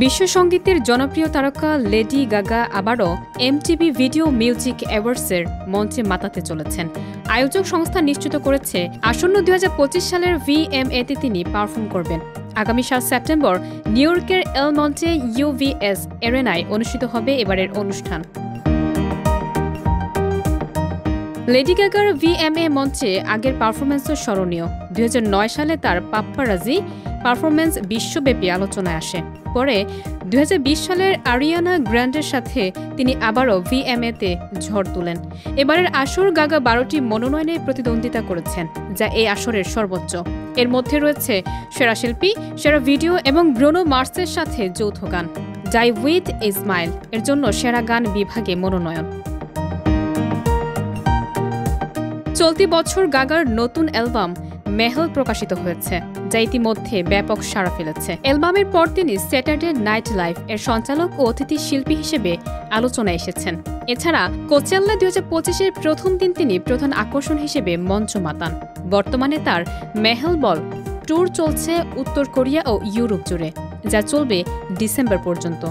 বিশ্ব সঙ্গীতের জনপ্রিয় তারকা লেডি গাগা আবারও এমটিভি ভিডিও মিউজিক অ্যাওয়ার্ডসের মঞ্চে মাতাতে চলেছেন। আয়োজক সংস্থা নিশ্চিত করেছে আসন্ন 2025 সালের VMAতে তিনি পারফর্ম করবেন। আগামী 7 সেপ্টেম্বর নিউ ইয়র্কের এল মন্টে UVS এরেনায় অনুষ্ঠিত হবে এবারের অনুষ্ঠান। লেডি গাগার VMA মঞ্চে আগের পারফরমেন্সও স্মরণীয়। 2009 সালে তার পাপ্পারাজি পারফরমেন্স বিশ্বব্যাপী আলোচনায় আসে। পরে 2020 সালের আরিয়ানা গ্র্যান্ডের সাথে তিনি আবারও VMAতে ঝড় তুলেন। এবারের আসর গাগা 12টি মনোনয়নে প্রতিদ্বন্দ্বিতা করেছেন, যা এই আসরের সর্বোচ্চ। এর মধ্যে রয়েছে সেরা শিল্পী, সেরা ভিডিও এবং ব্রুনো মার্সের সাথে যৌথ গান। ডাই উইথ এ স্মাইল এর জন্য সেরা গান বিভাগে মনোনয়ন। চলতি বছর গাগার নতুন অ্যালবাম মেহল প্রকাশিত হয়েছে, যা ইতিমধ্যে ব্যাপক সাড়া ফেলেছে। অ্যালবামের পর তিনি স্যাটারডে নাইট লাইভ এর সঞ্চালক ও অতিথি শিল্পী হিসেবে আলোচনায় এসেছেন। এছাড়া কোচেল্লা 2025-এর প্রথম দিন তিনি প্রধান আকর্ষণ হিসেবে মঞ্চ মাতান। বর্তমানে তার মেহল বল ট্যুর চলছে উত্তর কোরিয়া ও ইউরোপ জুড়ে, যা চলবে ডিসেম্বর পর্যন্ত।